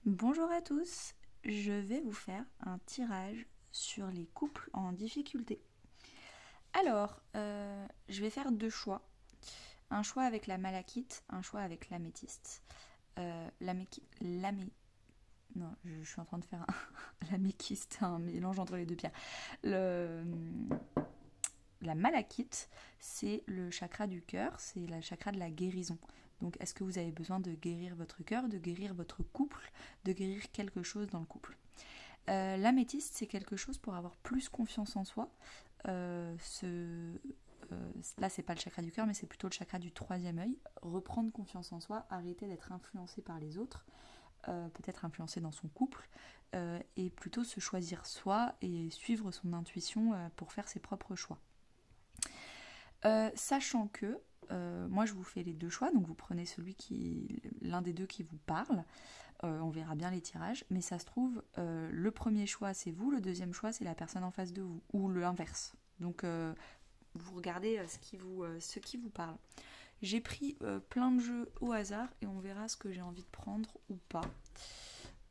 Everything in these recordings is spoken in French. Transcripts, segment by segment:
Bonjour à tous, je vais vous faire un tirage sur les couples en difficulté. Alors, je vais faire deux choix. Un choix avec la malachite, un choix avec l'améthyste. Non, je suis en train de faire un l'améthyste, un mélange entre les deux pierres. Le, la malachite, c'est le chakra du cœur, c'est le chakra de la guérison. Donc, est-ce que vous avez besoin de guérir votre cœur, de guérir votre couple, de guérir quelque chose dans le couple? L'améthyste, c'est quelque chose pour avoir plus confiance en soi. Euh, ce, Là, c'est pas le chakra du cœur, mais c'est plutôt le chakra du troisième œil. Reprendre confiance en soi, arrêter d'être influencé par les autres, peut-être influencé dans son couple, et plutôt se choisir soi et suivre son intuition pour faire ses propres choix. Sachant que moi je vous fais les deux choix, donc vous prenez l'un des deux qui vous parle. On verra bien les tirages, mais ça se trouve le premier choix c'est vous, le deuxième choix c'est la personne en face de vous, ou l'inverse. Donc vous regardez ce qui vous parle. J'ai pris plein de jeux au hasard et on verra ce que j'ai envie de prendre ou pas.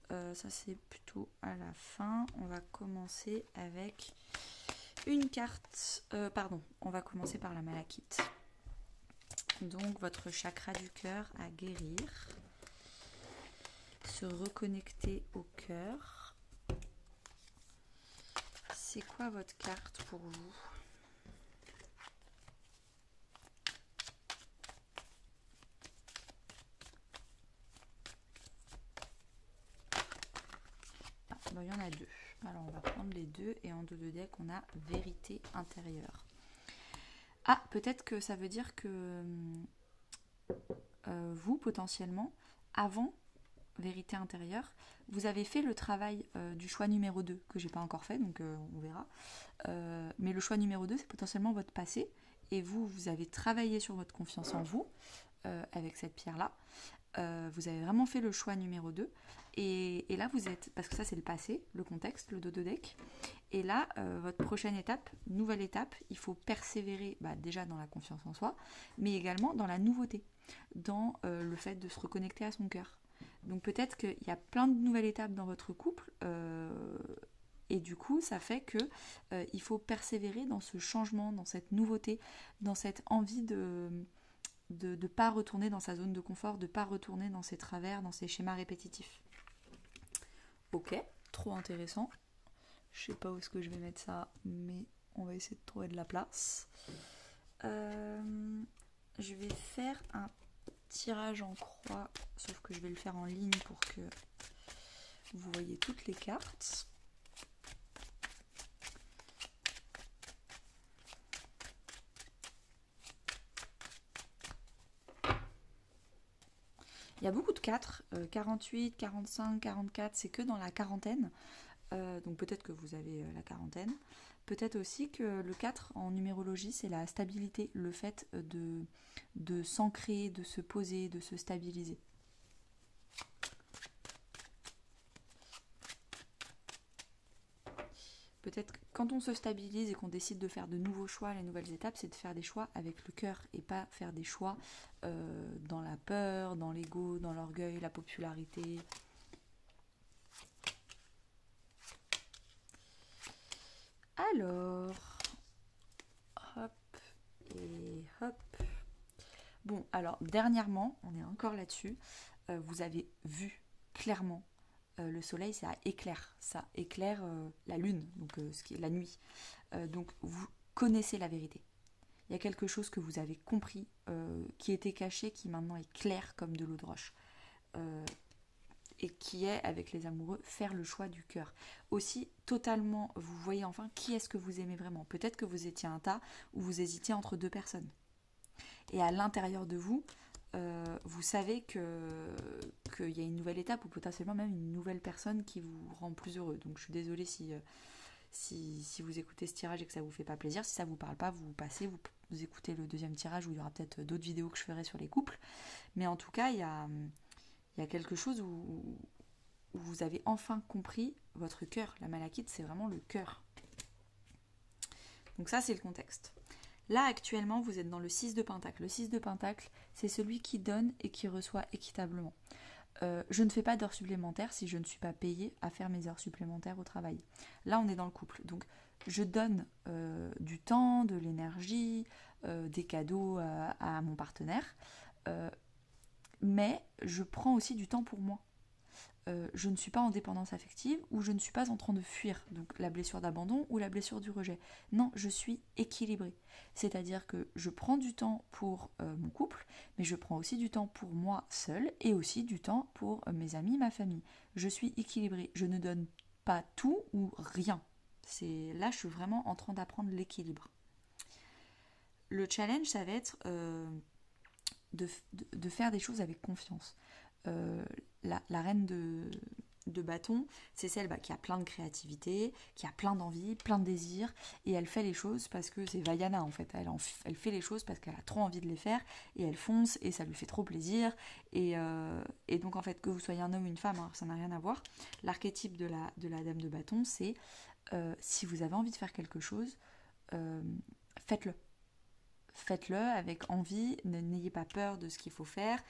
Ça c'est plutôt à la fin. On va commencer avec une carte. On va commencer par la malachite. Donc votre chakra du cœur à guérir. Se reconnecter au cœur. C'est quoi votre carte pour vous? Il y en a deux. Alors on va prendre les deux et en dos de deck on a vérité intérieure. Ah, peut-être que ça veut dire que vous potentiellement, avant vérité intérieure, vous avez fait le travail du choix numéro 2 que j'ai pas encore fait, donc on verra. Mais le choix numéro 2 c'est potentiellement votre passé et vous avez travaillé sur votre confiance en vous avec cette pierre-là. Vous avez vraiment fait le choix numéro 2 et là vous êtes, parce que ça c'est le passé, le contexte, le dos de deck, et là votre prochaine étape, nouvelle étape, il faut persévérer déjà dans la confiance en soi, mais également dans la nouveauté, dans le fait de se reconnecter à son cœur. Donc peut-être qu'il y a plein de nouvelles étapes dans votre couple et du coup ça fait que il faut persévérer dans ce changement, dans cette nouveauté, dans cette envie de ne pas retourner dans sa zone de confort, de ne pas retourner dans ses travers, dans ses schémas répétitifs. Ok, trop intéressant. Je sais pas où est-ce que je vais mettre ça, mais on va essayer de trouver de la place. Je vais faire un tirage en croix, sauf que je vais le faire en ligne pour que vous voyez toutes les cartes. Il y a beaucoup de 4, 48, 45, 44, c'est que dans la quarantaine. Donc peut-être que vous avez la quarantaine. Peut-être aussi que le 4 en numérologie, c'est la stabilité, le fait de s'ancrer, de se poser, de se stabiliser. Peut-être quand on se stabilise et qu'on décide de faire de nouveaux choix, les nouvelles étapes, c'est de faire des choix avec le cœur et pas faire des choix dans la peur, dans l'ego, dans l'orgueil, la popularité. Alors, hop et hop. Bon, alors dernièrement, on est encore là-dessus, vous avez vu clairement le soleil, ça éclaire la lune, donc ce qui est la nuit. Donc vous connaissez la vérité. Il y a quelque chose que vous avez compris, qui était caché, qui maintenant est clair comme de l'eau de roche. Et qui est, avec les amoureux, faire le choix du cœur. Aussi, totalement, vous voyez enfin qui est-ce que vous aimez vraiment. Peut-être que vous étiez un tas où vous hésitiez entre deux personnes. Et à l'intérieur de vous, vous savez qu'il y a une nouvelle étape ou potentiellement même une nouvelle personne qui vous rend plus heureux. Donc je suis désolée si vous écoutez ce tirage et que ça vous fait pas plaisir. Si ça vous parle pas, vous passez, vous écoutez le deuxième tirage où il y aura peut-être d'autres vidéos que je ferai sur les couples. Mais en tout cas, il y a quelque chose où vous avez enfin compris votre cœur. La malachite, c'est vraiment le cœur. Donc ça, c'est le contexte. Là, actuellement, vous êtes dans le 6 de Pentacle. Le 6 de Pentacle, c'est celui qui donne et qui reçoit équitablement. Je ne fais pas d'heures supplémentaires si je ne suis pas payée à faire mes heures supplémentaires au travail. Là, on est dans le couple. Donc, je donne du temps, de l'énergie, des cadeaux à mon partenaire, mais je prends aussi du temps pour moi. Je ne suis pas en dépendance affective ou je ne suis pas en train de fuir, donc la blessure d'abandon ou la blessure du rejet. Non, je suis équilibrée. C'est-à-dire que je prends du temps pour mon couple, mais je prends aussi du temps pour moi seule et aussi du temps pour mes amis, ma famille. Je suis équilibrée. Je ne donne pas tout ou rien. Là, je suis vraiment en train d'apprendre l'équilibre. Le challenge, ça va être de faire des choses avec confiance. La reine de bâton, c'est celle qui a plein de créativité, qui a plein d'envie, plein de désirs, et elle fait les choses parce que c'est Vaiana en fait. Elle fait les choses parce qu'elle a trop envie de les faire, et elle fonce, et ça lui fait trop plaisir. Et donc en fait, que vous soyez un homme ou une femme, alors ça n'a rien à voir. L'archétype de la dame de bâton, c'est si vous avez envie de faire quelque chose, faites-le. Faites-le avec envie, n'ayez pas peur de ce qu'il faut faire.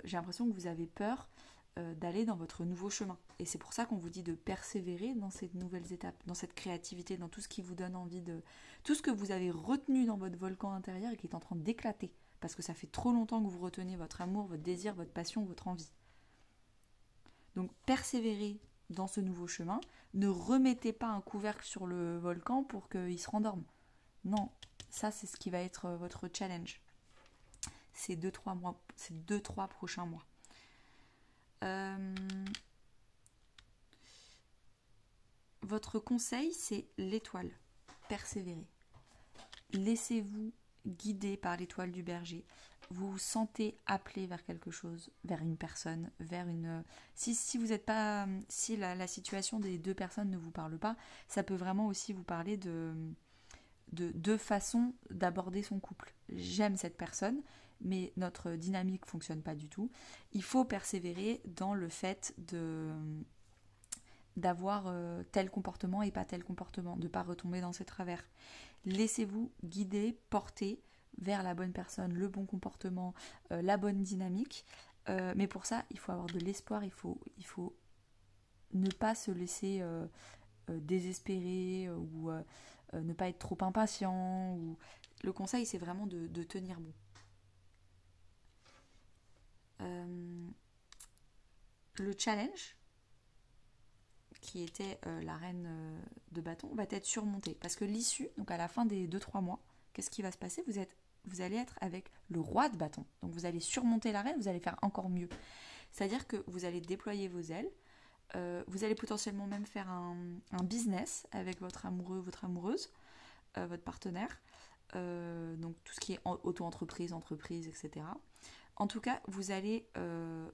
J'ai l'impression que vous avez peur d'aller dans votre nouveau chemin. Et c'est pour ça qu'on vous dit de persévérer dans ces nouvelles étapes, dans cette créativité, dans tout ce qui vous donne envie de... Tout ce que vous avez retenu dans votre volcan intérieur et qui est en train d'éclater. Parce que ça fait trop longtemps que vous retenez votre amour, votre désir, votre passion, votre envie. Donc persévérez dans ce nouveau chemin. Ne remettez pas un couvercle sur le volcan pour qu'il se rendorme. Non, ça c'est ce qui va être votre challenge. Ces 2-3 mois, ces 2-3 prochains mois. Votre conseil, c'est l'étoile. Persévérez. Laissez-vous guider par l'étoile du berger. Vous vous sentez appelé vers quelque chose, vers une personne, vers une... Si vous n'êtes pas... Si la situation des deux personnes ne vous parle pas, ça peut vraiment aussi vous parler de deux façons d'aborder son couple. J'aime cette personne, mais notre dynamique ne fonctionne pas du tout. Il faut persévérer dans le fait d'avoir tel comportement et pas tel comportement, de ne pas retomber dans ses travers. Laissez-vous guider, porter vers la bonne personne, le bon comportement, la bonne dynamique. Mais pour ça, il faut avoir de l'espoir, il faut ne pas se laisser désespérer ou ne pas être trop impatient. Le conseil, c'est vraiment de tenir bon. Le challenge, qui était la reine de bâton, va être surmonté. Parce que l'issue, donc à la fin des 2-3 mois, qu'est-ce qui va se passer ? Vous allez être avec le roi de bâton. Donc vous allez surmonter la reine, vous allez faire encore mieux. C'est-à-dire que vous allez déployer vos ailes, vous allez potentiellement même faire un business avec votre amoureux, votre amoureuse, votre partenaire. Donc tout ce qui est auto-entreprise, entreprise, etc. En tout cas, vous allez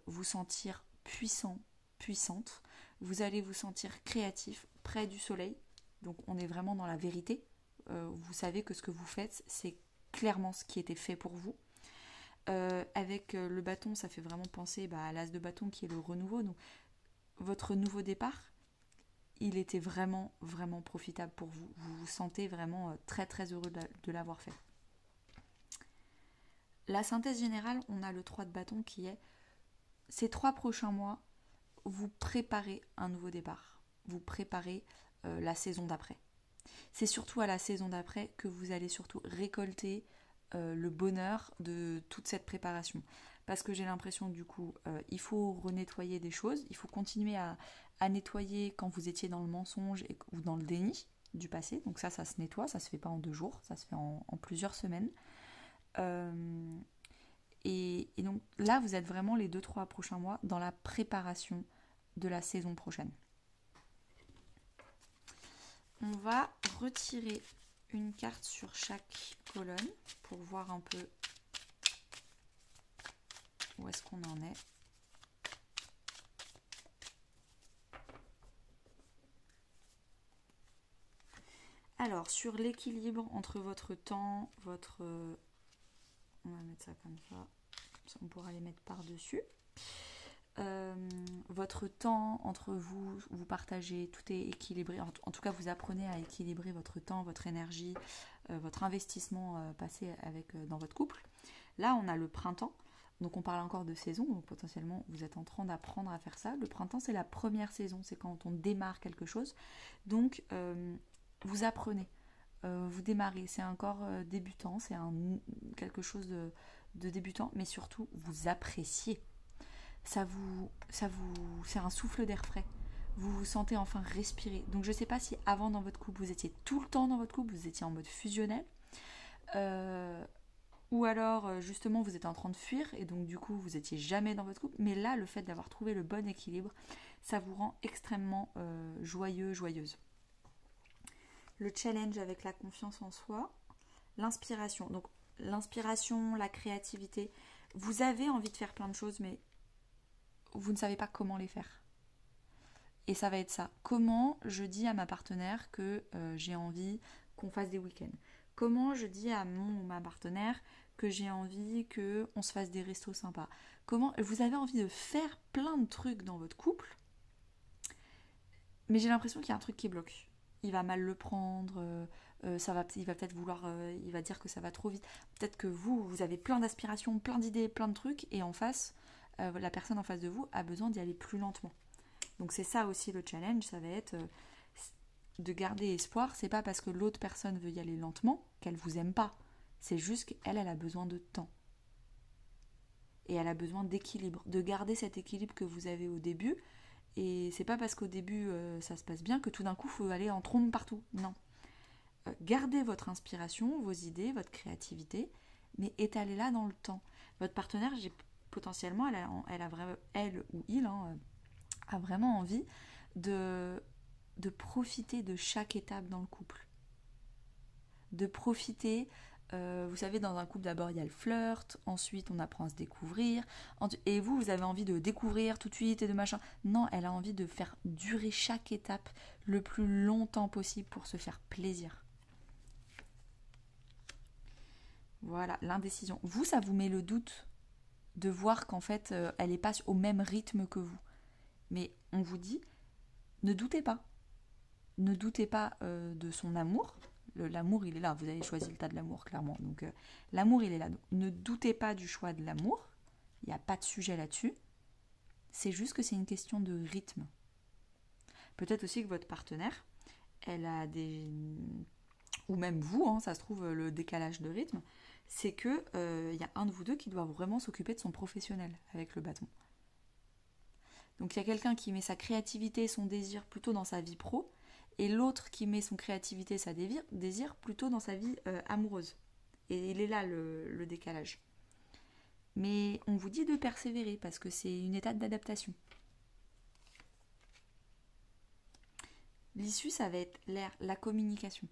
vous sentir puissant, puissante. Vous allez vous sentir créatif, près du soleil. Donc on est vraiment dans la vérité. Vous savez que ce que vous faites, c'est clairement ce qui était fait pour vous. Avec le bâton, ça fait vraiment penser à l'as de bâton qui est le renouveau. Donc votre nouveau départ, il était vraiment, vraiment profitable pour vous. Vous vous sentez vraiment très, très heureux de l'avoir fait. La synthèse générale, on a le 3 de bâton qui est ces 3 prochains mois, vous préparez un nouveau départ. Vous préparez la saison d'après. C'est surtout à la saison d'après que vous allez surtout récolter le bonheur de toute cette préparation. Parce que j'ai l'impression que du coup, il faut renettoyer des choses, il faut continuer à nettoyer quand vous étiez dans le mensonge ou dans le déni du passé. Donc ça se nettoie, ça se fait pas en 2 jours, ça se fait en plusieurs semaines. Et donc là, vous êtes vraiment les 2-3 prochains mois dans la préparation de la saison prochaine. On va retirer une carte sur chaque colonne pour voir un peu où est-ce qu'on en est. Alors, sur l'équilibre entre votre temps, on va mettre ça comme ça on pourra les mettre par-dessus. Votre temps entre vous partagez, tout est équilibré. En tout cas, vous apprenez à équilibrer votre temps, votre énergie, votre investissement passé dans votre couple. Là, on a le printemps. Donc on parle encore de saison, donc potentiellement vous êtes en train d'apprendre à faire ça. Le printemps, c'est la première saison, c'est quand on démarre quelque chose. Donc vous apprenez, vous démarrez, c'est encore débutant, c'est quelque chose de débutant, mais surtout vous appréciez. C'est un souffle d'air frais. Vous vous sentez enfin respirer. Donc je ne sais pas si avant dans votre couple vous étiez tout le temps dans votre couple, vous étiez en mode fusionnel, ou alors justement vous êtes en train de fuir et donc du coup vous étiez jamais dans votre couple. Mais là, le fait d'avoir trouvé le bon équilibre, ça vous rend extrêmement joyeux, joyeuse. Le challenge avec la confiance en soi, l'inspiration. Donc l'inspiration, la créativité. Vous avez envie de faire plein de choses, mais vous ne savez pas comment les faire. Et ça va être ça. Comment je dis à ma partenaire que j'ai envie qu'on fasse des week-ends? Comment je dis à ma partenaire que j'ai envie qu'on se fasse des restos sympas? Comment vous avez envie de faire plein de trucs dans votre couple, mais j'ai l'impression qu'il y a un truc qui bloque. Il va mal le prendre, il va peut-être vouloir, il va dire que ça va trop vite. Peut-être que vous avez plein d'aspirations, plein d'idées, plein de trucs, et en face, la personne en face de vous a besoin d'y aller plus lentement. Donc c'est ça aussi le challenge, ça va être de garder espoir. C'est pas parce que l'autre personne veut y aller lentement qu'elle vous aime pas. C'est juste qu'elle, elle a besoin de temps. Et elle a besoin d'équilibre, de garder cet équilibre que vous avez au début. Et c'est pas parce qu'au début ça se passe bien que tout d'un coup il faut aller en trombe partout. Non. Gardez votre inspiration, vos idées, votre créativité, mais étalez-la dans le temps. Votre partenaire, potentiellement, elle ou il a vraiment envie de profiter de chaque étape dans le couple. De profiter, vous savez, dans un couple, d'abord il y a le flirt, ensuite on apprend à se découvrir, et vous avez envie de découvrir tout de suite et de machin. Non, elle a envie de faire durer chaque étape le plus longtemps possible pour se faire plaisir. Voilà, l'indécision. Vous, ça vous met le doute de voir qu'en fait, elle n'est pas au même rythme que vous. Mais on vous dit, ne doutez pas. Ne doutez pas de son amour. L'amour, il est là. Vous avez choisi le tas de l'amour, clairement. Donc, l'amour, il est là. Donc, ne doutez pas du choix de l'amour. Il n'y a pas de sujet là-dessus. C'est juste que c'est une question de rythme. Peut-être aussi que votre partenaire, elle a des... Ou même vous, ça se trouve, le décalage de rythme, c'est que y a un de vous deux qui doit vraiment s'occuper de son professionnel avec le bâton. Donc il y a quelqu'un qui met sa créativité, son désir plutôt dans sa vie pro, et l'autre qui met son créativité, sa désir plutôt dans sa vie amoureuse. Et il est là le décalage. Mais on vous dit de persévérer parce que c'est une étape d'adaptation. L'issue, ça va être la communication.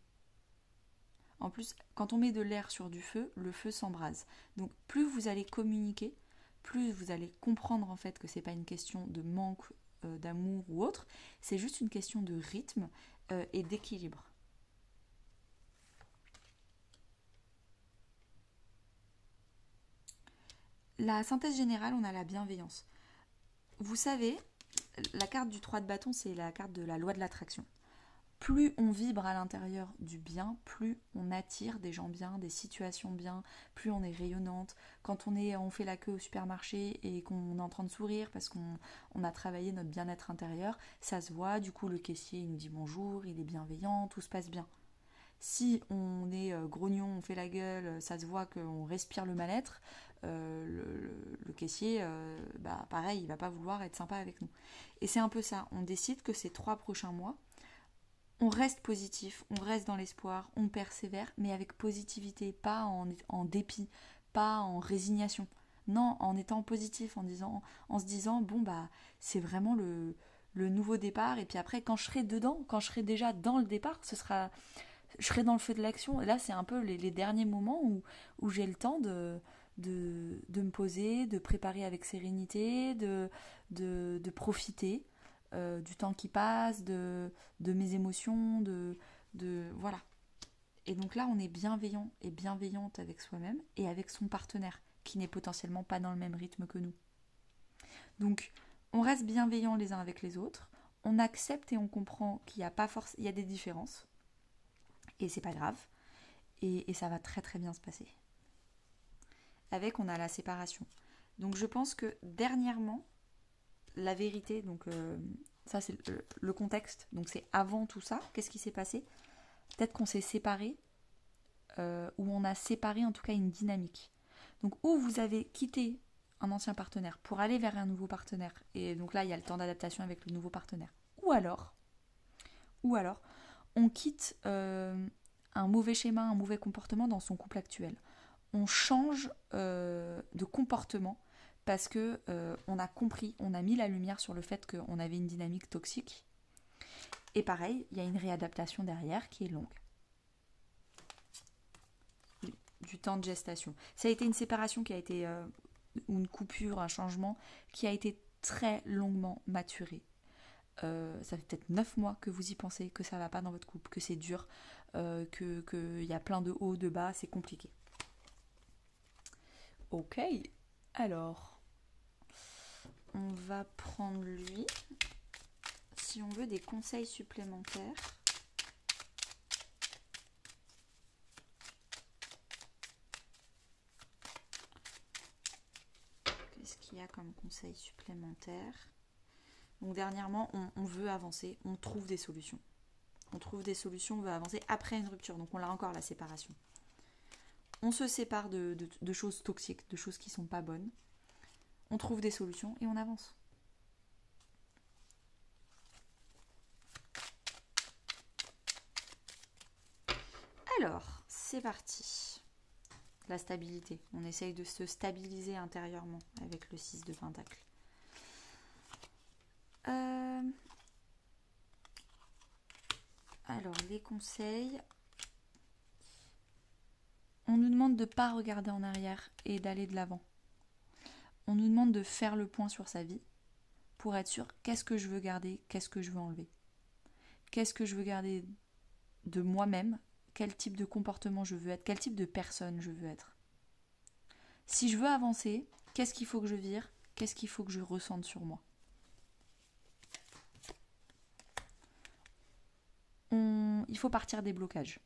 En plus, quand on met de l'air sur du feu, le feu s'embrase. Donc plus vous allez communiquer, plus vous allez comprendre en fait que c'est pas une question de manque d'amour ou autre, c'est juste une question de rythme et d'équilibre. La synthèse générale, on a la bienveillance. Vous savez, la carte du 3 de bâton, c'est la carte de la loi de l'attraction. Plus on vibre à l'intérieur du bien, plus on attire des gens bien, des situations bien, plus on est rayonnante. Quand on fait la queue au supermarché et qu'on est en train de sourire parce qu'on a travaillé notre bien-être intérieur, ça se voit, du coup le caissier il nous dit bonjour, il est bienveillant, tout se passe bien. Si on est grognon, on fait la gueule, ça se voit qu'on respire le mal-être, le caissier, pareil, il va pas vouloir être sympa avec nous. Et c'est un peu ça, on décide que ces 3 prochains mois, on reste positif, on reste dans l'espoir, on persévère, mais avec positivité, pas en dépit, pas en résignation. Non, en étant positif, en se disant, bon bah c'est vraiment le nouveau départ, et puis après quand je serai dedans, quand je serai déjà dans le départ, je serai dans le feu de l'action. Et là c'est un peu les derniers moments où j'ai le temps de me poser, de préparer avec sérénité, de profiter. Du temps qui passe, de mes émotions, voilà. Et donc là, on est bienveillant et bienveillante avec soi-même et avec son partenaire, qui n'est potentiellement pas dans le même rythme que nous. Donc, on reste bienveillant les uns avec les autres, on accepte et on comprend qu'il y a il y a des différences, et c'est pas grave, et ça va très très bien se passer. On a la séparation. Donc je pense que dernièrement, la vérité, donc ça c'est le contexte, donc c'est avant tout ça, qu'est-ce qui s'est passé? Peut-être qu'on s'est séparés, ou on a séparé en tout cas une dynamique. Donc où vous avez quitté un ancien partenaire pour aller vers un nouveau partenaire, et donc là il y a le temps d'adaptation avec le nouveau partenaire, ou alors on quitte un mauvais schéma, un mauvais comportement dans son couple actuel. On change de comportement parce que on a compris, on a mis la lumière sur le fait qu'on avait une dynamique toxique. Et pareil, il y a une réadaptation derrière qui est longue. Du temps de gestation. Ça a été une séparation qui a été, ou une coupure, un changement qui a été très longuement maturé. Ça fait peut-être 9 mois que vous y pensez, que ça va pas dans votre couple, que c'est dur, qu'il y a plein de hauts, de bas, c'est compliqué. Ok, alors, on va prendre lui. Si on veut des conseils supplémentaires. Qu'est-ce qu'il y a comme conseils supplémentaires? Donc dernièrement, on veut avancer, on trouve des solutions. On trouve des solutions, on veut avancer après une rupture. Donc on l'a encore, la séparation. On se sépare de choses toxiques, de choses qui ne sont pas bonnes. On trouve des solutions et on avance. Alors, c'est parti. La stabilité. On essaye de se stabiliser intérieurement avec le 6 de Pentacle. Alors, les conseils. On nous demande de ne pas regarder en arrière et d'aller de l'avant. On nous demande de faire le point sur sa vie pour être sûr qu'est-ce que je veux garder, qu'est-ce que je veux enlever. Qu'est-ce que je veux garder de moi-même, quel type de comportement je veux être, quel type de personne je veux être. Si je veux avancer, qu'est-ce qu'il faut que je vire, qu'est-ce qu'il faut que je ressente sur moi. Il faut partir des blocages.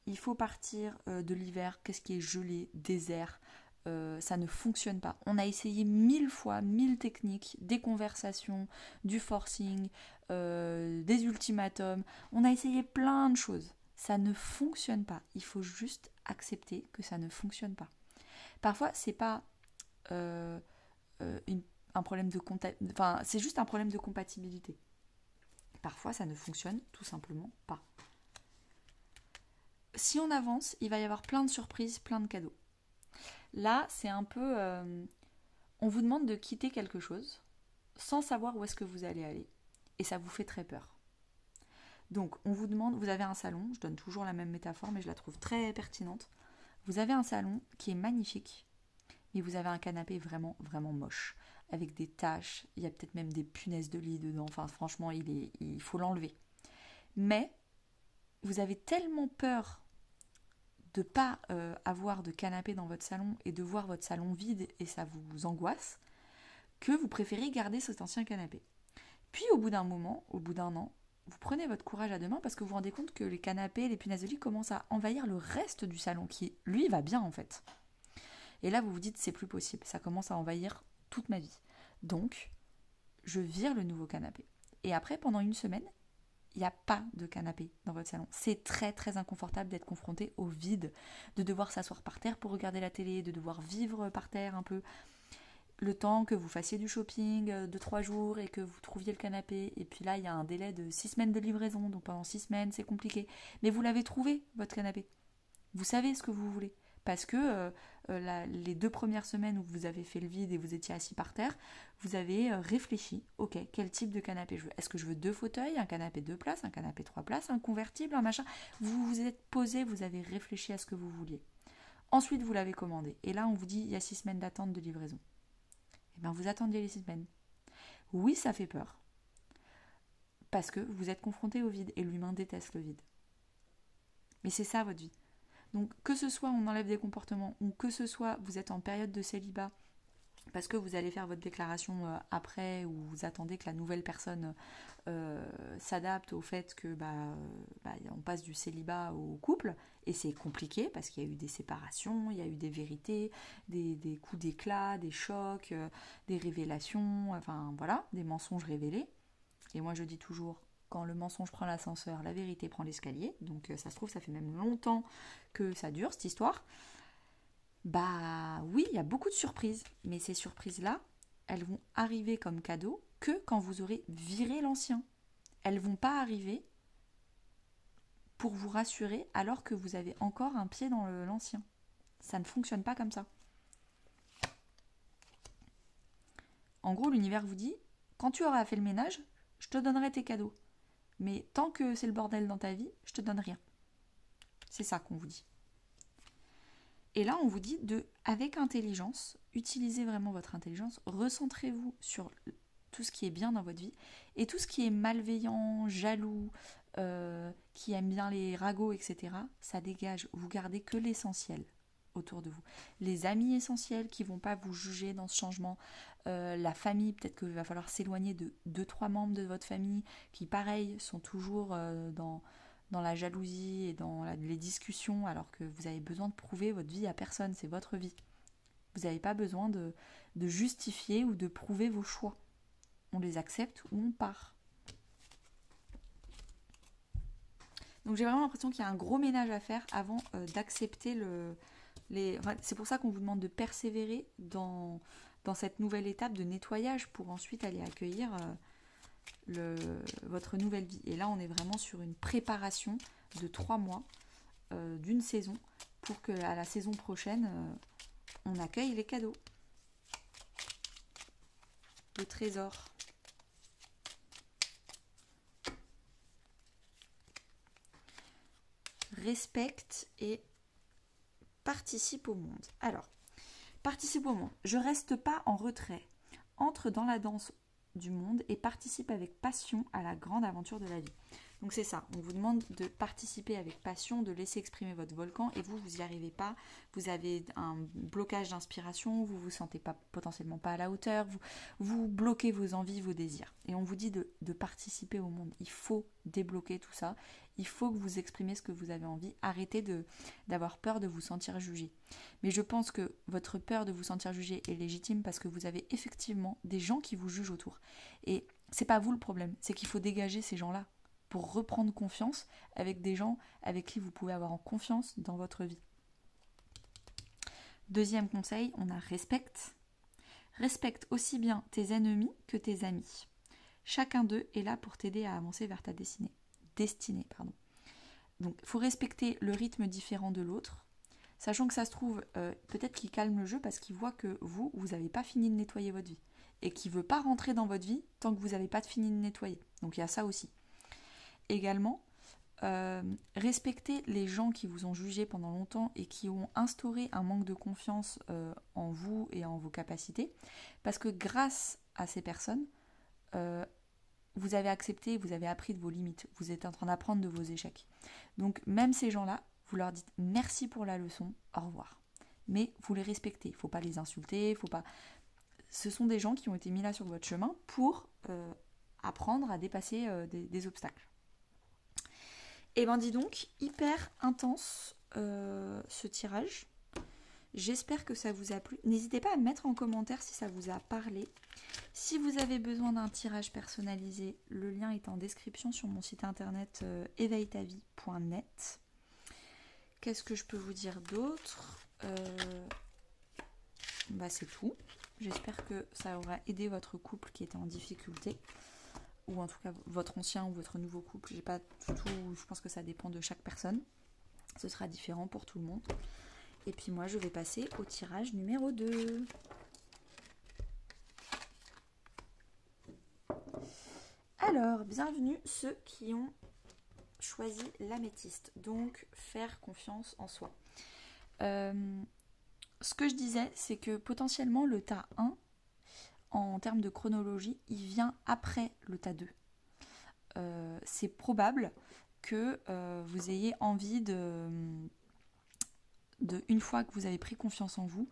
Il faut partir de l'hiver, qu'est-ce qui est gelé, désert, ça ne fonctionne pas. On a essayé 1000 fois, 1000 techniques, des conversations, du forcing, des ultimatums. On a essayé plein de choses. Ça ne fonctionne pas. Il faut juste accepter que ça ne fonctionne pas. Parfois, c'est pas un problème de c'est juste un problème de compatibilité. Parfois, ça ne fonctionne tout simplement pas. Si on avance, il va y avoir plein de surprises, plein de cadeaux. Là, c'est un peu... on vous demande de quitter quelque chose sans savoir où est-ce que vous allez aller. Et ça vous fait très peur. Donc, on vous demande... Vous avez un salon, je donne toujours la même métaphore, mais je la trouve très pertinente. Vous avez un salon qui est magnifique, mais vous avez un canapé vraiment, vraiment moche, avec des taches, il y a peut-être même des punaises de lit dedans. Enfin, franchement, il faut l'enlever. Mais vous avez tellement peur de ne pas avoir de canapé dans votre salon et de voir votre salon vide et ça vous angoisse, que vous préférez garder cet ancien canapé. Puis au bout d'un moment, au bout d'un an, vous prenez votre courage à deux mains parce que vous vous rendez compte que les canapés, les punaises de lit commencent à envahir le reste du salon qui, lui, va bien en fait. Et là, vous vous dites, c'est plus possible, ça commence à envahir toute ma vie. Donc, je vire le nouveau canapé. Et après, pendant une semaine, il n'y a pas de canapé dans votre salon. C'est très très inconfortable d'être confronté au vide, de devoir s'asseoir par terre pour regarder la télé, de devoir vivre par terre un peu. Le temps que vous fassiez du shopping de 3 jours et que vous trouviez le canapé. Et puis là, il y a un délai de 6 semaines de livraison. Donc pendant 6 semaines, c'est compliqué. Mais vous l'avez trouvé, votre canapé. Vous savez ce que vous voulez. Parce que les 2 premières semaines où vous avez fait le vide et vous étiez assis par terre, vous avez réfléchi, ok, quel type de canapé je veux. Est-ce que je veux 2 fauteuils, un canapé 2 places, un canapé 3 places, un convertible, un machin. Vous vous êtes posé, vous avez réfléchi à ce que vous vouliez. Ensuite, vous l'avez commandé. Et là, on vous dit, il y a 6 semaines d'attente de livraison. Eh bien, vous attendiez les 6 semaines. Oui, ça fait peur. Parce que vous êtes confronté au vide et l'humain déteste le vide. Mais c'est ça votre vie. Donc que ce soit on enlève des comportements ou que ce soit vous êtes en période de célibat parce que vous allez faire votre déclaration après, ou vous attendez que la nouvelle personne s'adapte au fait que on passe du célibat au couple, et c'est compliqué parce qu'il y a eu des séparations, il y a eu des vérités, des coups d'éclat, des chocs, des révélations, enfin voilà, des mensonges révélés. Et moi je dis toujours, quand le mensonge prend l'ascenseur, la vérité prend l'escalier, donc ça se trouve ça fait même longtemps que ça dure cette histoire. Bah oui, il y a beaucoup de surprises, mais ces surprises-là, elles vont arriver comme cadeau que quand vous aurez viré l'ancien. Elles vont pas arriver pour vous rassurer alors que vous avez encore un pied dans l'ancien. Ça ne fonctionne pas comme ça. En gros, l'univers vous dit, quand tu auras fait le ménage, je te donnerai tes cadeaux. Mais tant que c'est le bordel dans ta vie, je te donne rien. C'est ça qu'on vous dit. Et là, on vous dit avec intelligence, utilisez vraiment votre intelligence, recentrez-vous sur tout ce qui est bien dans votre vie, et tout ce qui est malveillant, jaloux, qui aime bien les ragots, etc., ça dégage. Vous gardez que l'essentiel autour de vous. Les amis essentiels qui ne vont pas vous juger dans ce changement, la famille, peut-être qu'il va falloir s'éloigner de 2-3 membres de votre famille qui, pareil, sont toujours dans la jalousie et dans les discussions, alors que vous avez besoin de prouver votre vie à personne, c'est votre vie. Vous n'avez pas besoin de justifier ou de prouver vos choix. On les accepte ou on part. Donc j'ai vraiment l'impression qu'il y a un gros ménage à faire avant d'accepter c'est pour ça qu'on vous demande de persévérer dans cette nouvelle étape de nettoyage pour ensuite aller accueillir votre nouvelle vie. Et là, on est vraiment sur une préparation de 3 mois, d'une saison, pour qu'à la saison prochaine, on accueille les cadeaux. Le trésor. Respecte et participe au monde. Alors, participe au monde. Je reste pas en retrait. Entre dans la danse du monde et participe avec passion à la grande aventure de la vie. Donc c'est ça, on vous demande de participer avec passion, de laisser exprimer votre volcan, et vous n'y arrivez pas, vous avez un blocage d'inspiration, vous vous sentez pas, potentiellement pas à la hauteur, vous bloquez vos envies, vos désirs. Et on vous dit de participer au monde. Il faut débloquer tout ça, il faut que vous exprimiez ce que vous avez envie, arrêtez d'avoir peur de vous sentir jugé. Mais je pense que votre peur de vous sentir jugé est légitime parce que vous avez effectivement des gens qui vous jugent autour. Et c'est pas vous le problème, c'est qu'il faut dégager ces gens-là pour reprendre confiance avec des gens avec qui vous pouvez avoir en confiance dans votre vie. Deuxième conseil, on a respecte. Respecte aussi bien tes ennemis que tes amis. Chacun d'eux est là pour t'aider à avancer vers ta destinée. Donc, il faut respecter le rythme différent de l'autre, sachant que ça se trouve, peut-être qu'il calme le jeu parce qu'il voit que vous n'avez pas fini de nettoyer votre vie et qu'il ne veut pas rentrer dans votre vie tant que vous n'avez pas fini de nettoyer. Donc, il y a ça aussi. Également, respectez les gens qui vous ont jugé pendant longtemps et qui ont instauré un manque de confiance en vous et en vos capacités, parce que grâce à ces personnes, vous avez accepté, vous avez appris de vos limites, vous êtes en train d'apprendre de vos échecs. Donc même ces gens-là, vous leur dites merci pour la leçon, au revoir. Mais vous les respectez, il ne faut pas les insulter, ce sont des gens qui ont été mis là sur votre chemin pour apprendre à dépasser des obstacles. Et ben dis donc, hyper intense ce tirage. J'espère que ça vous a plu. N'hésitez pas à me mettre en commentaire si ça vous a parlé. Si vous avez besoin d'un tirage personnalisé, le lien est en description sur mon site internet éveilletavie.net. Qu'est-ce que je peux vous dire d'autre ? C'est tout. J'espère que ça aura aidé votre couple qui était en difficulté. Ou en tout cas votre ancien ou votre nouveau couple. Je pense que ça dépend de chaque personne. Ce sera différent pour tout le monde. Et puis moi, je vais passer au tirage numéro 2. Alors, bienvenue ceux qui ont choisi l'améthyste. Donc, faire confiance en soi. Ce que je disais, c'est que potentiellement le tas 1, en termes de chronologie, il vient après le tas 2. C'est probable que vous ayez envie une fois que vous avez pris confiance en vous,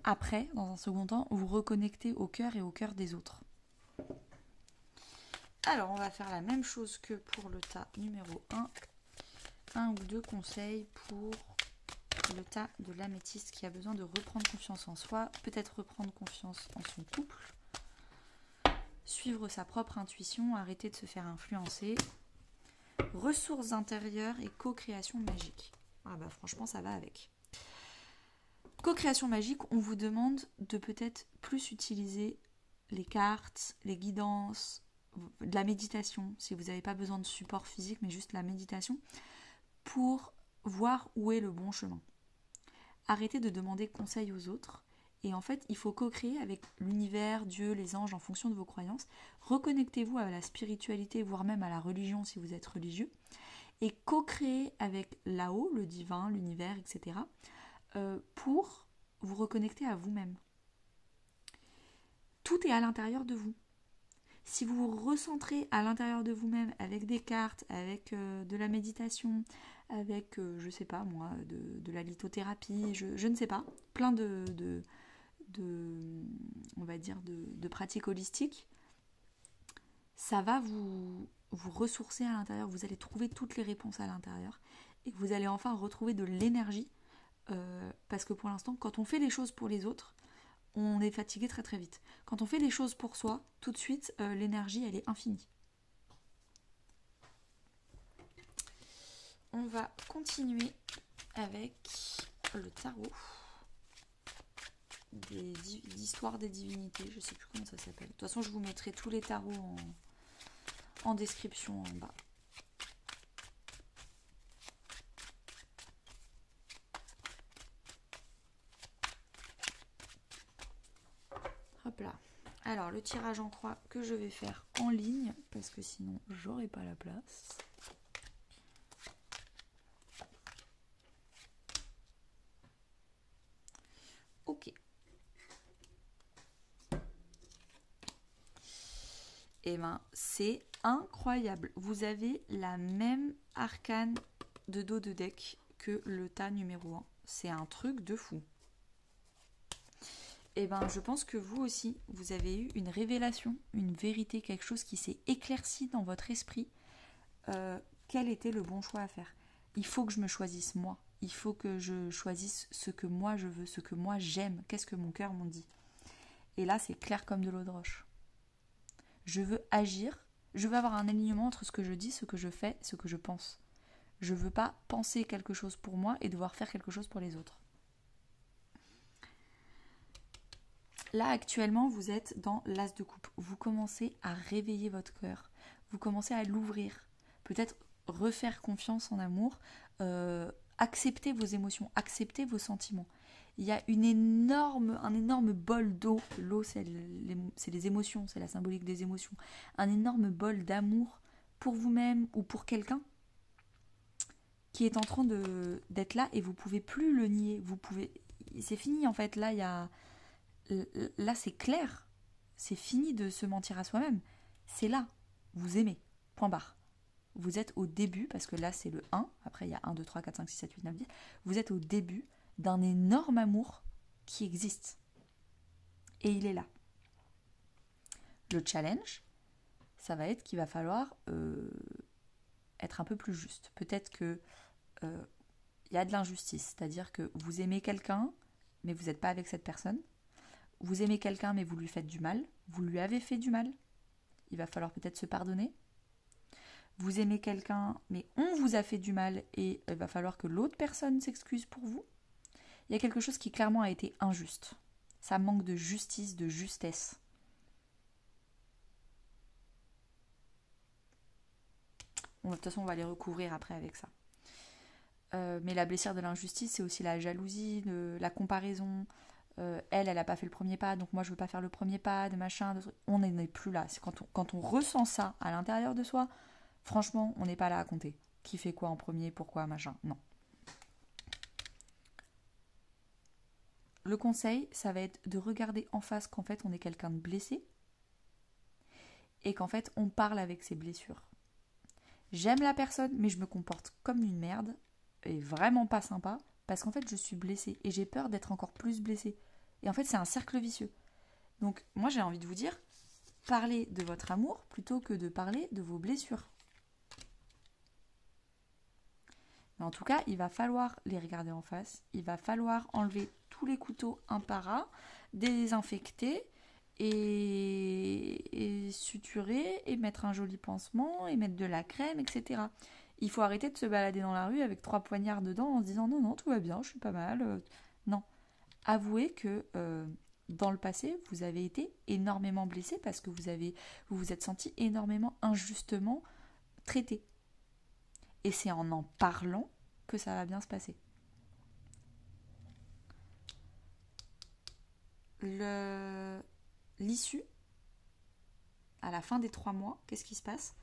après, dans un second temps, vous reconnecter au cœur et au cœur des autres. Alors, on va faire la même chose que pour le tas numéro 1. Un ou deux conseils pour le tas de l'améthyste qui a besoin de reprendre confiance en soi, peut-être reprendre confiance en son couple, suivre sa propre intuition, arrêter de se faire influencer, ressources intérieures et co-création magique. Ah bah franchement, ça va avec. Co-création magique, on vous demande de peut-être plus utiliser les cartes, les guidances, de la méditation, si vous n'avez pas besoin de support physique, mais juste la méditation, pour voir où est le bon chemin. Arrêtez de demander conseil aux autres, et en fait, il faut co-créer avec l'univers, Dieu, les anges, en fonction de vos croyances. Reconnectez-vous à la spiritualité, voire même à la religion si vous êtes religieux, et co-créer avec là-haut, le divin, l'univers, etc., pour vous reconnecter à vous-même. Tout est à l'intérieur de vous. Si vous vous recentrez à l'intérieur de vous-même avec des cartes, avec de la méditation, avec, je sais pas moi, de la lithothérapie, je ne sais pas, plein on va dire, de pratiques holistiques, ça va vous ressourcer à l'intérieur. Vous allez trouver toutes les réponses à l'intérieur et vous allez enfin retrouver de l'énergie parce que pour l'instant, quand on fait les choses pour les autres, on est fatigué très très vite. Quand on fait les choses pour soi, tout de suite, l'énergie, elle est infinie. On va continuer avec le tarot d'histoire des divinités. Je ne sais plus comment ça s'appelle. De toute façon, je vous mettrai tous les tarots en description en bas. Hop là. Alors, le tirage en croix que je vais faire en ligne, parce que sinon, j'aurai pas la place. Ok. Et ben, c'est incroyable. Vous avez la même arcane de dos de deck que le tas numéro 1. C'est un truc de fou. Et ben, je pense que vous aussi, vous avez eu une révélation, une vérité, quelque chose qui s'est éclairci dans votre esprit. Quel était le bon choix à faire? Il faut que je me choisisse moi. Il faut que je choisisse ce que moi je veux, ce que moi j'aime. Qu'est-ce que mon cœur m'en dit? Et là, c'est clair comme de l'eau de roche. Je veux agir, je veux avoir un alignement entre ce que je dis, ce que je fais, ce que je pense. Je veux pas penser quelque chose pour moi et devoir faire quelque chose pour les autres. Là, actuellement, vous êtes dans l'as de coupe. Vous commencez à réveiller votre cœur. Vous commencez à l'ouvrir. Peut-être refaire confiance en amour. Accepter vos émotions. Accepter vos sentiments. Il y a un énorme bol d'eau. L'eau, c'est les émotions. C'est la symbolique des émotions. Un énorme bol d'amour pour vous-même ou pour quelqu'un qui est en train d'être là et vous ne pouvez plus le nier. C'est fini, en fait. Là, c'est clair. C'est fini de se mentir à soi-même. C'est là. Vous aimez. Point barre. Vous êtes au début, parce que là, c'est le 1. Après, il y a 1, 2, 3, 4, 5, 6, 7, 8, 9, 10. Vous êtes au début d'un énorme amour qui existe. Et il est là. Le challenge, ça va être qu'il va falloir être un peu plus juste. Peut-être que y a de l'injustice. C'est-à-dire que vous aimez quelqu'un, mais vous n'êtes pas avec cette personne. Vous aimez quelqu'un mais vous lui faites du mal, vous lui avez fait du mal, il va falloir peut-être se pardonner. Vous aimez quelqu'un mais on vous a fait du mal et il va falloir que l'autre personne s'excuse pour vous. Il y a quelque chose qui clairement a été injuste. Ça manque de justice, de justesse. Bon, de toute façon, on va les recouvrir après avec ça. Mais la blessure de l'injustice, c'est aussi la jalousie, la comparaison. Elle n'a pas fait le premier pas, donc moi je veux pas faire le premier pas, de machin, on n'est plus là. C'est quand on ressent ça à l'intérieur de soi, franchement, on n'est pas là à compter. Qui fait quoi en premier, pourquoi, machin, non. Le conseil, ça va être de regarder en face qu'en fait on est quelqu'un de blessé et qu'en fait on parle avec ses blessures. J'aime la personne, mais je me comporte comme une merde et vraiment pas sympa parce qu'en fait je suis blessée et j'ai peur d'être encore plus blessée. Et en fait, c'est un cercle vicieux. Donc, moi, j'ai envie de vous dire, parlez de votre amour plutôt que de parler de vos blessures. Mais en tout cas, il va falloir les regarder en face. Il va falloir enlever tous les couteaux un par un, désinfecter et suturer et mettre un joli pansement et mettre de la crème, etc. Il faut arrêter de se balader dans la rue avec 3 poignards dedans en se disant non, non, tout va bien, je suis pas mal. Non. Avouez que dans le passé, vous avez été énormément blessé parce que vous vous êtes senti énormément injustement traité. Et c'est en parlant que ça va bien se passer. L'issue, à la fin des 3 mois, qu'est-ce qui se passe?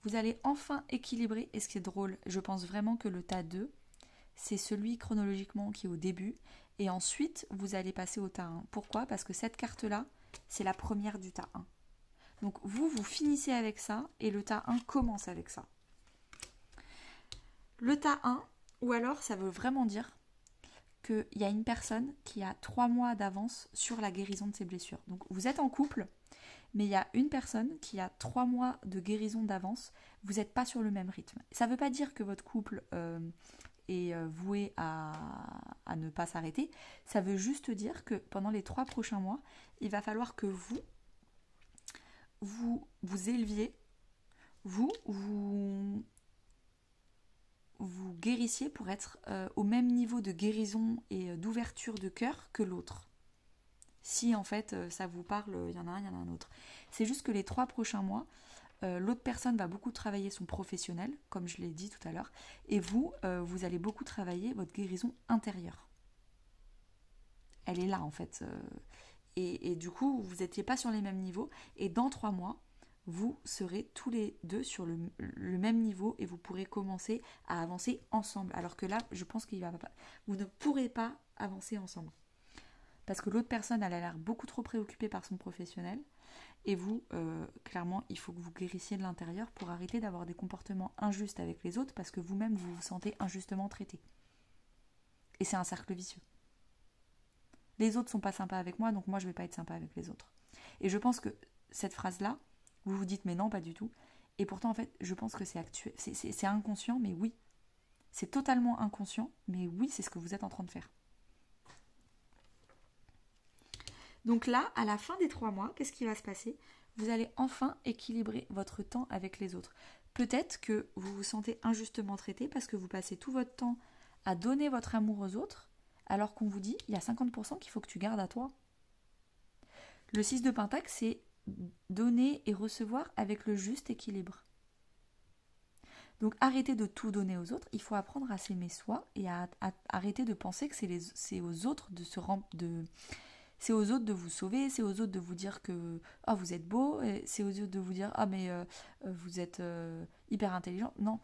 Vous allez enfin équilibrer, et ce qui est drôle, je pense vraiment que le tas 2, c'est celui chronologiquement qui est au début, et ensuite vous allez passer au tas 1. Pourquoi? Parce que cette carte-là, c'est la première du tas 1. Donc vous finissez avec ça, et le tas 1 commence avec ça. Le tas 1, ou alors ça veut vraiment dire qu'il y a une personne qui a 3 mois d'avance sur la guérison de ses blessures. Donc vous êtes en couple, mais il y a une personne qui a 3 mois de guérison d'avance. Vous n'êtes pas sur le même rythme. Ça ne veut pas dire que votre couple est voué à ne pas s'arrêter. Ça veut juste dire que pendant les 3 prochains mois, il va falloir que vous éleviez, vous guérissiez pour être au même niveau de guérison et d'ouverture de cœur que l'autre. Si en fait ça vous parle, il y en a un autre. C'est juste que les 3 prochains mois, l'autre personne va beaucoup travailler son professionnel, comme je l'ai dit tout à l'heure, et vous allez beaucoup travailler votre guérison intérieure. Elle est là en fait. Et du coup, vous n'étiez pas sur les mêmes niveaux, et dans 3 mois, vous serez tous les deux sur le même niveau et vous pourrez commencer à avancer ensemble. Alors que là, je pense qu'il va pas. Vous ne pourrez pas avancer ensemble. Parce que l'autre personne, elle a l'air beaucoup trop préoccupée par son professionnel. Et vous, clairement, il faut que vous guérissiez de l'intérieur pour arrêter d'avoir des comportements injustes avec les autres parce que vous-même, vous vous sentez injustement traité. Et c'est un cercle vicieux. Les autres sont pas sympas avec moi, donc moi, je vais pas être sympa avec les autres. Et je pense que cette phrase-là, vous vous dites mais non, pas du tout. Et pourtant, en fait, je pense que c'est inconscient, mais oui. C'est totalement inconscient, mais oui, c'est ce que vous êtes en train de faire. Donc là, à la fin des 3 mois, qu'est-ce qui va se passer? Vous allez enfin équilibrer votre temps avec les autres. Peut-être que vous vous sentez injustement traité parce que vous passez tout votre temps à donner votre amour aux autres, alors qu'on vous dit, il y a 50% qu'il faut que tu gardes à toi. Le 6 de Pentacle, c'est donner et recevoir avec le juste équilibre. Donc arrêtez de tout donner aux autres, il faut apprendre à s'aimer soi et à arrêter de penser que c'est aux autres c'est aux autres de vous sauver, c'est aux autres de vous dire que vous êtes beau, c'est aux autres de vous dire vous êtes hyper intelligent. Non,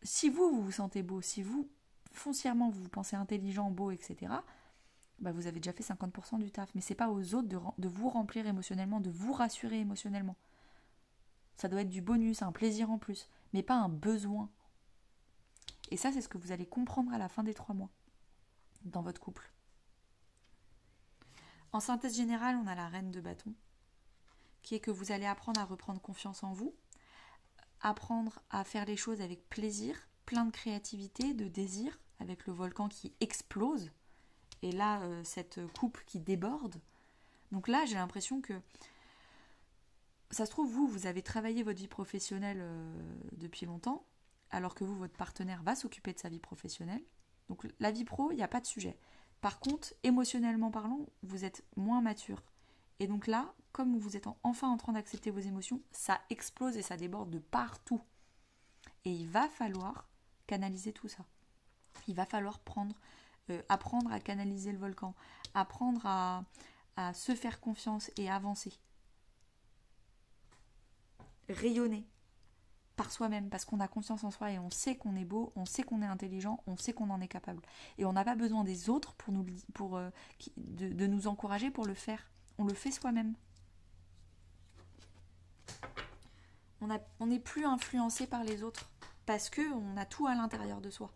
si vous vous sentez beau, si vous foncièrement vous vous pensez intelligent, beau, etc., vous avez déjà fait 50% du taf. Mais c'est pas aux autres de vous remplir émotionnellement, de vous rassurer émotionnellement. Ça doit être du bonus, un plaisir en plus, mais pas un besoin. Et ça, c'est ce que vous allez comprendre à la fin des 3 mois dans votre couple. En synthèse générale, on a la reine de bâton, qui est que vous allez apprendre à reprendre confiance en vous, apprendre à faire les choses avec plaisir, plein de créativité, de désir, avec le volcan qui explose, et là, cette coupe qui déborde. Donc là, j'ai l'impression que, ça se trouve, vous avez travaillé votre vie professionnelle depuis longtemps, alors que votre partenaire va s'occuper de sa vie professionnelle. Donc la vie pro, il n'y a pas de sujet. Par contre, émotionnellement parlant, vous êtes moins mature. Et donc là, comme vous êtes enfin en train d'accepter vos émotions, ça explose et ça déborde de partout. Et il va falloir canaliser tout ça. Il va falloir apprendre à canaliser le volcan, apprendre à se faire confiance et avancer. Rayonner par soi-même, parce qu'on a confiance en soi et on sait qu'on est beau, on sait qu'on est intelligent, on sait qu'on en est capable. Et on n'a pas besoin des autres de nous encourager pour le faire. On le fait soi-même. On n'est plus influencé par les autres, parce qu'on a tout à l'intérieur de soi.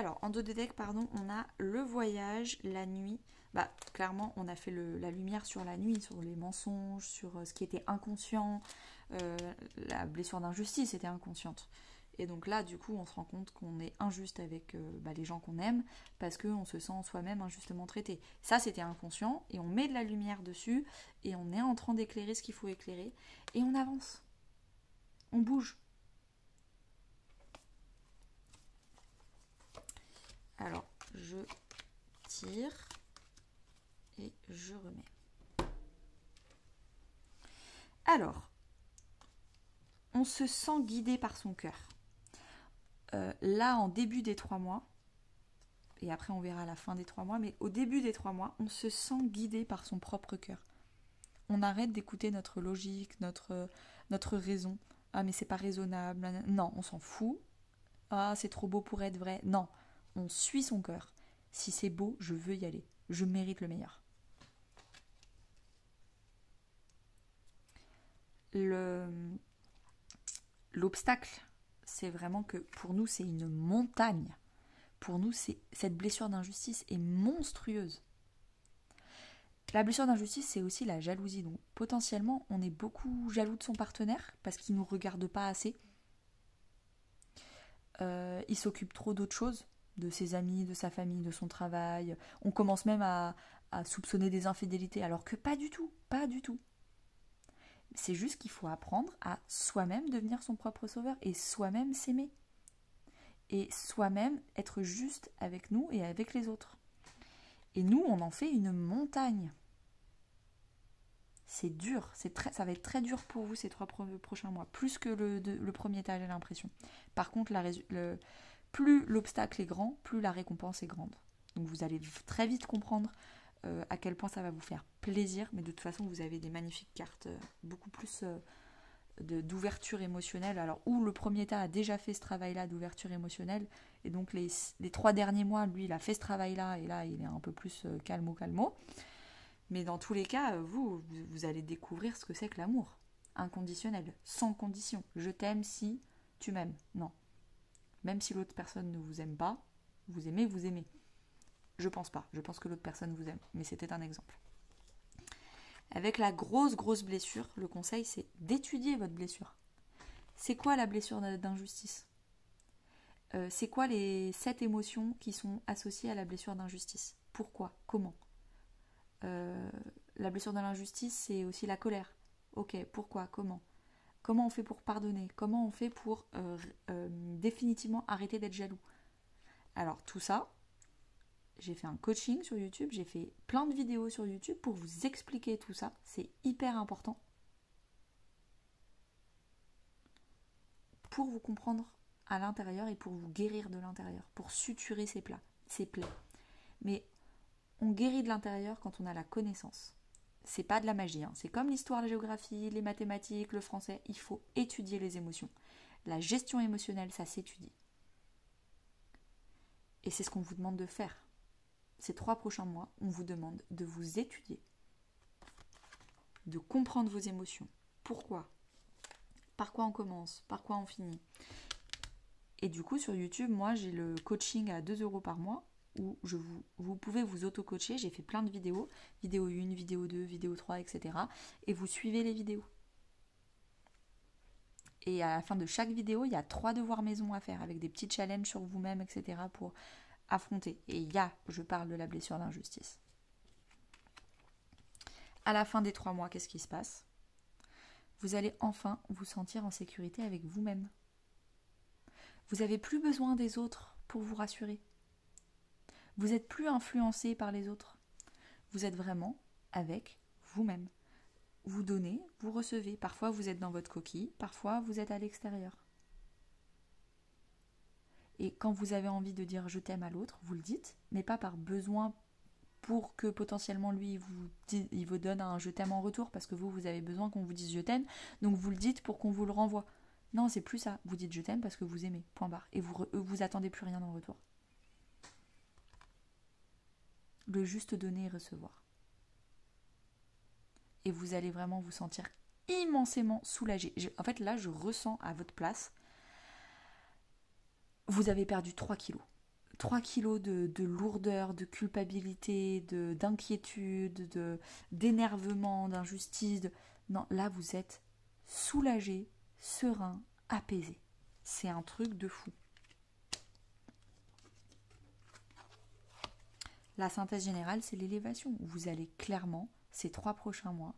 Alors, en dos de deck, pardon, on a le voyage, la nuit. Bah, clairement, on a fait la lumière sur la nuit, sur les mensonges, sur ce qui était inconscient. La blessure d'injustice était inconsciente. Et donc là, du coup, on se rend compte qu'on est injuste avec les gens qu'on aime parce qu'on se sent soi-même injustement traité. Ça, c'était inconscient et on met de la lumière dessus et on est en train d'éclairer ce qu'il faut éclairer et on avance. On bouge. Alors, je tire et je remets. Alors, on se sent guidé par son cœur. Là, en début des 3 mois, et après on verra à la fin des 3 mois, mais au début des 3 mois, on se sent guidé par son propre cœur. On arrête d'écouter notre logique, notre raison. Ah, mais c'est pas raisonnable. Non, on s'en fout. Ah, c'est trop beau pour être vrai. Non, on suit son cœur. Si c'est beau, je veux y aller. Je mérite le meilleur. L'obstacle, c'est vraiment que pour nous, c'est une montagne. Pour nous, cette blessure d'injustice est monstrueuse. La blessure d'injustice, c'est aussi la jalousie. Donc potentiellement, on est beaucoup jaloux de son partenaire parce qu'il ne nous regarde pas assez. Il s'occupe trop d'autres choses, de ses amis, de sa famille, de son travail. On commence même à soupçonner des infidélités, alors que pas du tout, pas du tout. C'est juste qu'il faut apprendre à soi-même devenir son propre sauveur et soi-même s'aimer. Et soi-même être juste avec nous et avec les autres. Et nous, on en fait une montagne. C'est dur, ça va être très dur pour vous ces 3 prochains mois, plus que le premier étage, j'ai l'impression. Par contre, plus l'obstacle est grand, plus la récompense est grande. Donc vous allez très vite comprendre à quel point ça va vous faire plaisir, mais de toute façon, vous avez des magnifiques cartes, beaucoup plus d'ouverture émotionnelle. Alors, où le premier état a déjà fait ce travail-là d'ouverture émotionnelle, et donc les 3 derniers mois, lui, il a fait ce travail-là, et là, il est un peu plus calmo. Mais dans tous les cas, vous allez découvrir ce que c'est que l'amour. Inconditionnel, sans condition. Je t'aime si tu m'aimes. Non. Même si l'autre personne ne vous aime pas, vous aimez, vous aimez. Je pense pas. Je pense que l'autre personne vous aime. Mais c'était un exemple. Avec la grosse blessure, le conseil, c'est d'étudier votre blessure. C'est quoi la blessure d'injustice ? C'est quoi les 7 émotions qui sont associées à la blessure d'injustice ? Pourquoi ? Comment ? La blessure de l'injustice, c'est aussi la colère. Ok, pourquoi ? Comment ? Comment on fait pour pardonner ? Comment on fait pour définitivement arrêter d'être jaloux ? Alors tout ça, j'ai fait un coaching sur YouTube, j'ai fait plein de vidéos sur YouTube pour vous expliquer tout ça. C'est hyper important pour vous comprendre à l'intérieur et pour vous guérir de l'intérieur, pour suturer ces plaies. Mais on guérit de l'intérieur quand on a la connaissance. C'est pas de la magie, hein. C'est comme l'histoire, la géographie, les mathématiques, le français. Il faut étudier les émotions. La gestion émotionnelle, ça s'étudie. Et c'est ce qu'on vous demande de faire. Ces 3 prochains mois, on vous demande de vous étudier, de comprendre vos émotions. Pourquoi ? Par quoi on commence ? Par quoi on finit ? Et du coup, sur YouTube, moi, j'ai le coaching à 2 € par mois où vous pouvez vous auto-coacher. J'ai fait plein de vidéos, vidéo 1, vidéo 2, vidéo 3, etc. Et vous suivez les vidéos. Et à la fin de chaque vidéo, il y a 3 devoirs maison à faire avec des petits challenges sur vous-même, etc. pour affronter. Et je parle de la blessure d'injustice. À la fin des 3 mois, qu'est-ce qui se passe ? Vous allez enfin vous sentir en sécurité avec vous-même. Vous n'avez plus besoin des autres pour vous rassurer. Vous n'êtes plus influencé par les autres. Vous êtes vraiment avec vous-même. Vous donnez, vous recevez. Parfois, vous êtes dans votre coquille. Parfois, vous êtes à l'extérieur. Et quand vous avez envie de dire « je t'aime » à l'autre, vous le dites, mais pas par besoin pour que potentiellement lui, il vous donne un « je t'aime » en retour, parce que vous avez besoin qu'on vous dise « je t'aime », donc vous le dites pour qu'on vous le renvoie. Non, c'est plus ça. Vous dites « je t'aime » parce que vous aimez, point barre. Et vous attendez plus rien en retour. Le juste donner et recevoir. Et vous allez vraiment vous sentir immensément soulagé. En fait, là, je ressens à votre place, vous avez perdu 3 kilos. 3 kilos de lourdeur, de culpabilité, d'inquiétude, d'énervement, d'injustice. Non, là, vous êtes soulagé, serein, apaisé. C'est un truc de fou. La synthèse générale, c'est l'élévation. Vous allez clairement, ces 3 prochains mois,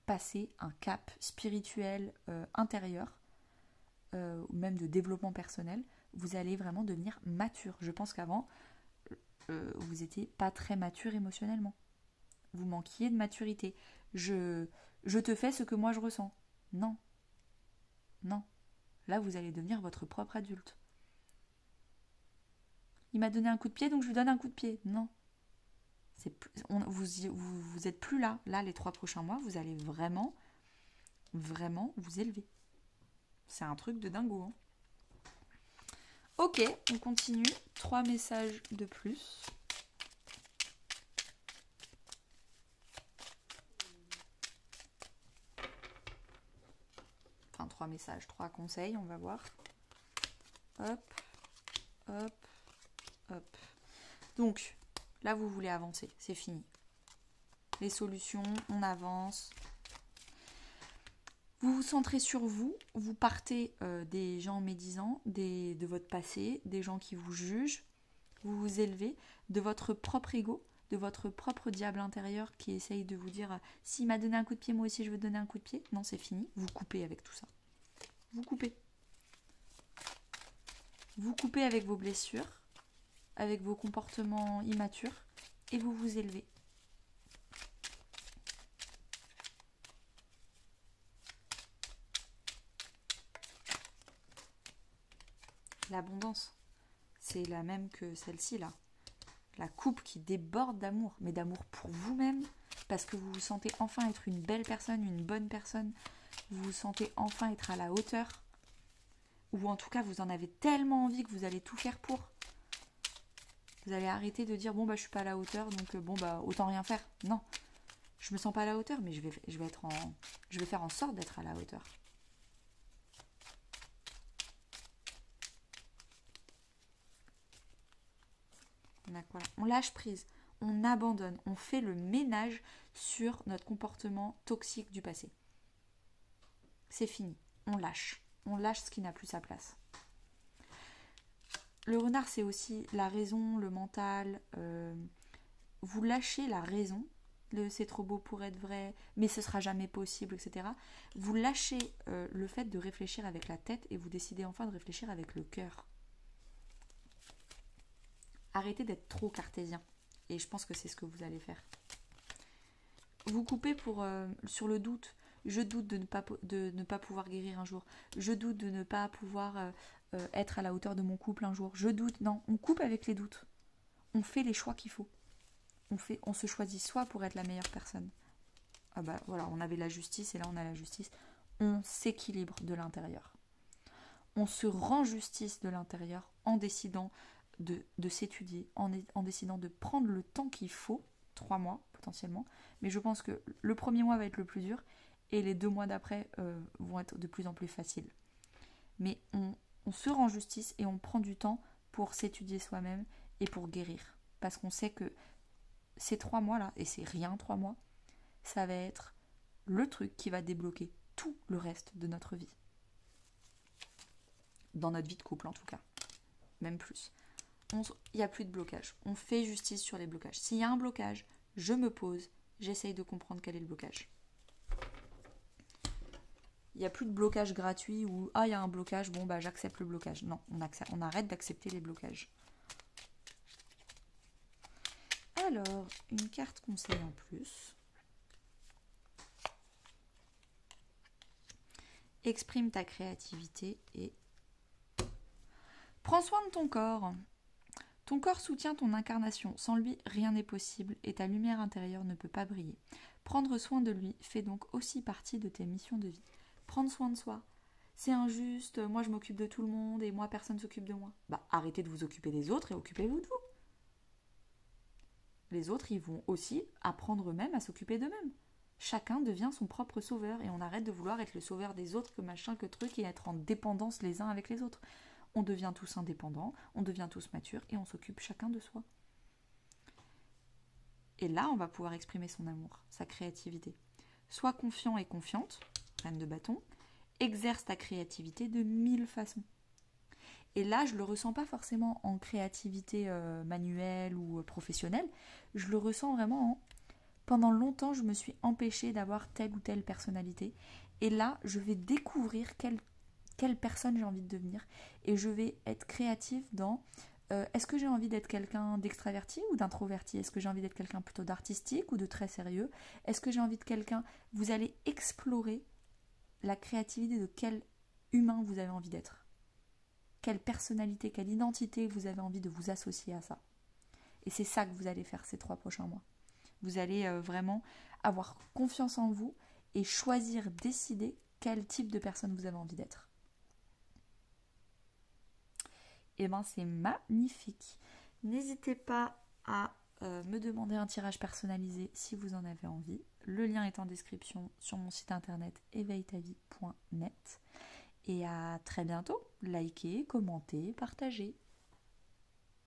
passer un cap spirituel intérieur, ou même de développement personnel. Vous allez vraiment devenir mature. Je pense qu'avant, vous n'étiez pas très mature émotionnellement. Vous manquiez de maturité. Je te fais ce que moi je ressens. Non. Non. Là, vous allez devenir votre propre adulte. Il m'a donné un coup de pied, donc je lui donne un coup de pied. Non. Vous êtes plus là. Là, les 3 prochains mois, vous allez vraiment, vraiment vous élever. C'est un truc de dingo. Hein. Ok, on continue. 3 messages de plus. Enfin, 3 messages, 3 conseils, on va voir. Hop, hop, hop. Donc, là, vous voulez avancer, c'est fini. Les solutions, on avance. Vous vous centrez sur vous, vous partez des gens médisants, de votre passé, des gens qui vous jugent, vous vous élevez de votre propre ego, de votre propre diable intérieur qui essaye de vous dire « s'il m'a donné un coup de pied, moi aussi je veux donner un coup de pied ». Non, c'est fini, vous coupez avec tout ça. Vous coupez. Vous coupez avec vos blessures, avec vos comportements immatures, et vous vous élevez. L'abondance, c'est la même que celle-ci là. La coupe qui déborde d'amour, mais d'amour pour vous-même, parce que vous vous sentez enfin être une belle personne, une bonne personne, vous vous sentez enfin être à la hauteur, ou en tout cas vous en avez tellement envie que vous allez tout faire pour. Vous allez arrêter de dire bon bah je suis pas à la hauteur, donc bon bah autant rien faire. Non, je me sens pas à la hauteur, mais je vais faire en sorte d'être à la hauteur. On lâche prise, on abandonne, on fait le ménage sur notre comportement toxique du passé. C'est fini, on lâche ce qui n'a plus sa place. Le renard, c'est aussi la raison, le mental. Vous lâchez la raison, c'est trop beau pour être vrai, mais ce sera jamais possible, etc. Vous lâchez le fait de réfléchir avec la tête et vous décidez enfin de réfléchir avec le cœur. Arrêtez d'être trop cartésien. Et je pense que c'est ce que vous allez faire. Vous coupez sur le doute. Je doute de ne pas pouvoir guérir un jour. Je doute de ne pas pouvoir être à la hauteur de mon couple un jour. Je doute. Non, on coupe avec les doutes. On fait les choix qu'il faut. On se choisit soit pour être la meilleure personne. Ah bah voilà, on avait la justice et là on a la justice. On s'équilibre de l'intérieur. On se rend justice de l'intérieur en décidant de s'étudier, en décidant de prendre le temps qu'il faut, 3 mois potentiellement, mais je pense que le premier mois va être le plus dur et les 2 mois d'après vont être de plus en plus faciles. Mais on se rend justice et on prend du temps pour s'étudier soi-même et pour guérir. Parce qu'on sait que ces 3 mois-là, et c'est rien 3 mois, ça va être le truc qui va débloquer tout le reste de notre vie. Dans notre vie de couple en tout cas, même plus. Il n'y a plus de blocage. On fait justice sur les blocages. S'il y a un blocage, je me pose, j'essaye de comprendre quel est le blocage. Il n'y a plus de blocage gratuit où il y a un blocage, bon bah j'accepte le blocage. Non, on arrête d'accepter les blocages. Alors, une carte conseil en plus. Exprime ta créativité et prends soin de ton corps. Ton corps soutient ton incarnation, sans lui rien n'est possible et ta lumière intérieure ne peut pas briller. Prendre soin de lui fait donc aussi partie de tes missions de vie. Prendre soin de soi, c'est injuste, moi je m'occupe de tout le monde et moi personne ne s'occupe de moi. Bah arrêtez de vous occuper des autres et occupez-vous de vous. Les autres ils vont aussi apprendre eux-mêmes à s'occuper d'eux-mêmes. Chacun devient son propre sauveur et on arrête de vouloir être le sauveur des autres que machin que truc et être en dépendance les uns avec les autres. on devient tous indépendants, on devient tous matures et on s'occupe chacun de soi. Et là, on va pouvoir exprimer son amour, sa créativité. Sois confiant et confiante, reine de bâton, exerce ta créativité de 1000 façons. Et là, je ne le ressens pas forcément en créativité manuelle ou professionnelle, je le ressens vraiment en... Pendant longtemps, je me suis empêchée d'avoir telle ou telle personnalité. Et là, je vais découvrir quelle personne j'ai envie de devenir. Et je vais être créative dans... est-ce que j'ai envie d'être quelqu'un d'extraverti ou d'introverti? Est-ce que j'ai envie d'être quelqu'un plutôt d'artistique ou de très sérieux? Est-ce que j'ai envie de quelqu'un... Vous allez explorer la créativité de quel humain vous avez envie d'être. Quelle personnalité, quelle identité vous avez envie de vous associer à ça. Et c'est ça que vous allez faire ces 3 prochains mois. Vous allez vraiment avoir confiance en vous et choisir, décider quel type de personne vous avez envie d'être. Et bien c'est magnifique. N'hésitez pas à me demander un tirage personnalisé si vous en avez envie. Le lien est en description sur mon site internet éveilletavie.net. Et à très bientôt. Likez, commentez, partagez.